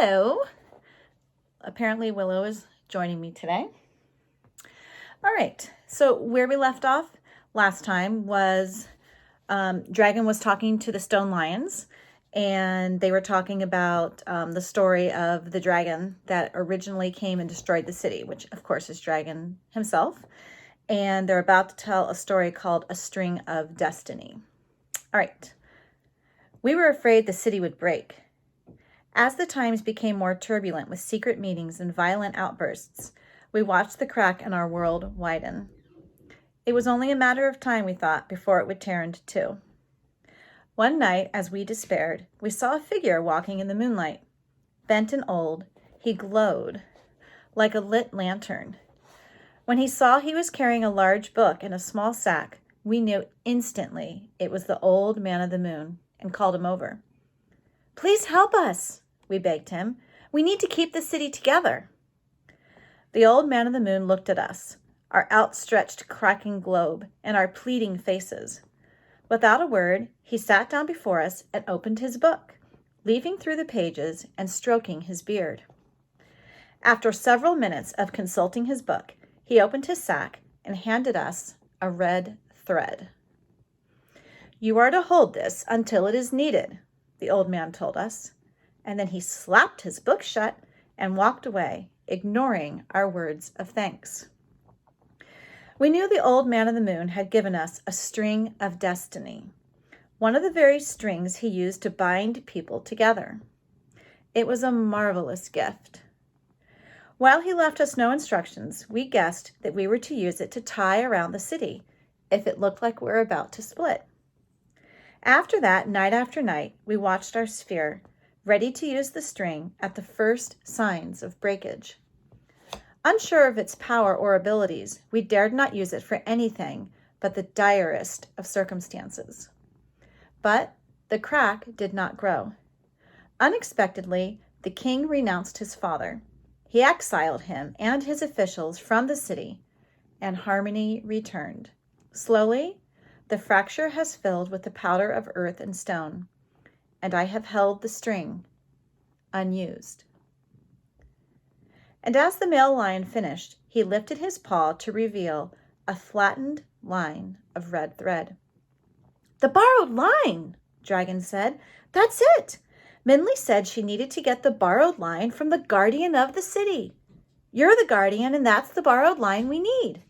Hello. Apparently Willow is joining me today. All right, so where we left off last time was Dragon was talking to the stone lions, and they were talking about the story of the dragon that originally came and destroyed the city, which of course is Dragon himself. And they're about to tell a story called A String of Destiny. All right. We were afraid the city would break. As the times became more turbulent with secret meetings and violent outbursts, we watched the crack in our world widen. It was only a matter of time, we thought, before it would tear into two. One night, as we despaired, we saw a figure walking in the moonlight. Bent and old, he glowed like a lit lantern. When he saw he was carrying a large book in a small sack, we knew instantly it was the old man of the moon and called him over. "Please help us," we begged him. "We need to keep the city together." The old man of the moon looked at us, our outstretched cracking globe, and our pleading faces. Without a word, he sat down before us and opened his book, leafing through the pages and stroking his beard. After several minutes of consulting his book, he opened his sack and handed us a red thread. "You are to hold this until it is needed," the old man told us, and then he slapped his book shut and walked away, ignoring our words of thanks. We knew the old man of the moon had given us a string of destiny, one of the very strings he used to bind people together. It was a marvelous gift. While he left us no instructions, we guessed that we were to use it to tie around the city if it looked like we were about to split. After that, night after night, we watched our sphere, ready to use the string at the first signs of breakage. Unsure of its power or abilities, we dared not use it for anything but the direst of circumstances. But the crack did not grow. Unexpectedly, the king renounced his father. He exiled him and his officials from the city, and harmony returned. Slowly, the fracture has filled with the powder of earth and stone, and I have held the string unused. And as the male lion finished, he lifted his paw to reveal a flattened line of red thread. "The borrowed line," Dragon said. "That's it. Minley said she needed to get the borrowed line from the guardian of the city. You're the guardian, and that's the borrowed line we need."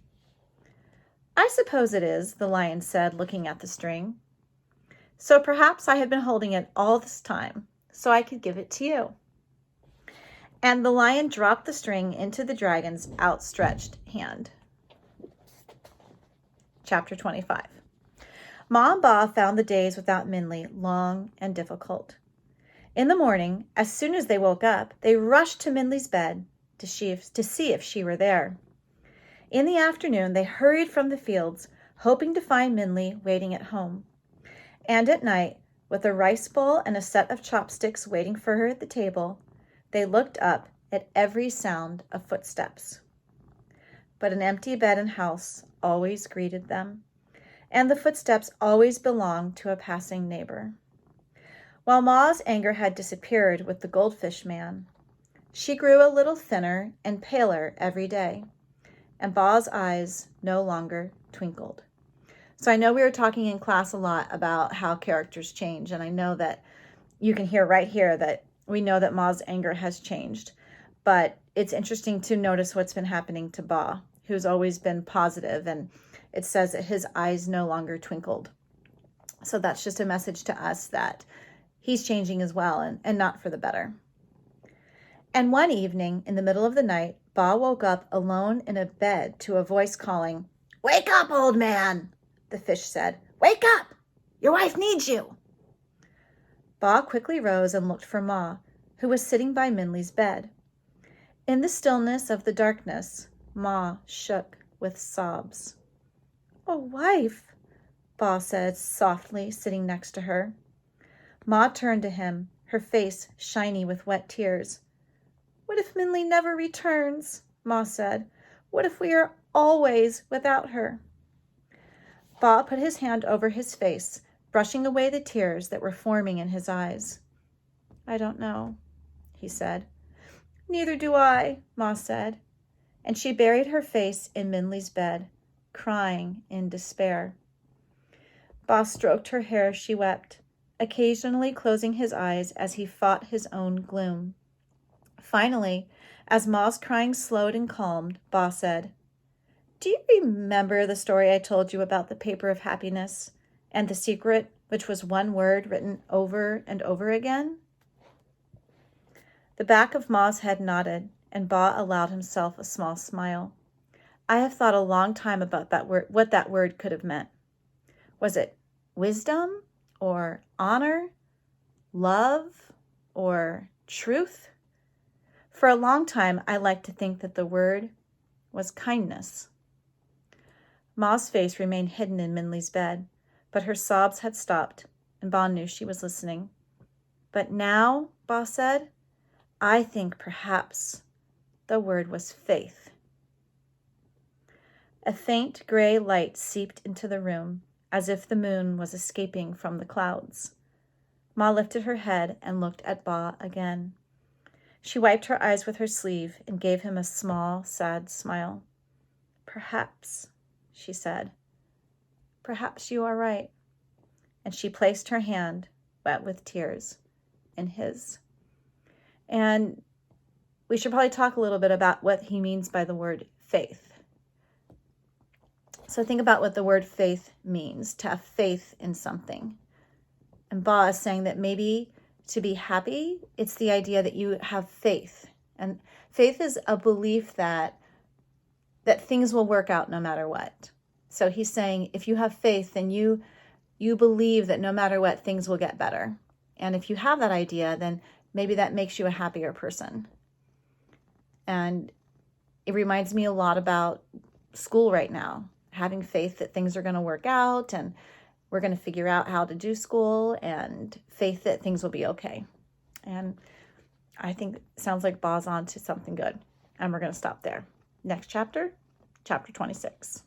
"I suppose it is," the lion said, looking at the string. "So perhaps I have been holding it all this time, so I could give it to you." And the lion dropped the string into the dragon's outstretched hand. Chapter 25. Ma and Ba found the days without Minley long and difficult. In the morning, as soon as they woke up, they rushed to Minley's bed to see if she were there. In the afternoon, they hurried from the fields, hoping to find Minley waiting at home. And at night, with a rice bowl and a set of chopsticks waiting for her at the table, they looked up at every sound of footsteps. But an empty bed and house always greeted them, and the footsteps always belonged to a passing neighbor. While Ma's anger had disappeared with the goldfish man, she grew a little thinner and paler every day, and Ba's eyes no longer twinkled. So I know we were talking in class a lot about how characters change, and I know that you can hear right here that we know that Ma's anger has changed, but it's interesting to notice what's been happening to Ba, who's always been positive, and it says that his eyes no longer twinkled. So that's just a message to us that he's changing as well, and not for the better. And one evening, in the middle of the night, Ba woke up alone in a bed to a voice calling, "Wake up, old man!" The fish said, "Wake up! Your wife needs you!" Ba quickly rose and looked for Ma, who was sitting by Minley's bed. In the stillness of the darkness, Ma shook with sobs. "Oh, wife," Ba said softly, sitting next to her. Ma turned to him, her face shiny with wet tears. "What if Minley never returns?" Ma said. "What if we are always without her?" Ba put his hand over his face, brushing away the tears that were forming in his eyes. "I don't know," he said. Neither do I, Ma said, and she buried her face in Minley's bed, crying in despair. Ba stroked her hair as she wept, occasionally closing his eyes as he fought his own gloom. Finally, as Ma's crying slowed and calmed, Ba said, Do you remember the story I told you about the paper of happiness and the secret, which was one word written over and over again? The back of Ma's head nodded, and Ba allowed himself a small smile. I have thought a long time about that word, what that word could have meant. Was it wisdom or honor, love or truth? For a long time, I liked to think that the word was kindness. Ma's face remained hidden in Minley's bed, but her sobs had stopped, and Ba knew she was listening. But now, Ba said, I think perhaps the word was faith. A faint gray light seeped into the room, as if the moon was escaping from the clouds. Ma lifted her head and looked at Ba again. She wiped her eyes with her sleeve and gave him a small, sad smile. Perhaps, she said. Perhaps you are right. And she placed her hand, wet with tears, in his. And we should probably talk a little bit about what he means by the word faith. So think about what the word faith means, to have faith in something. And Ba is saying that maybe to be happy, it's the idea that you have faith. And faith is a belief that things will work out no matter what. So he's saying if you have faith, then you believe that no matter what, things will get better. And if you have that idea, then maybe that makes you a happier person. And it reminds me a lot about school right now, having faith that things are going to work out and we're going to figure out how to do school, and faith that things will be okay. And I think it sounds like Ba's on to something good. And we're going to stop there. Next chapter, chapter 26.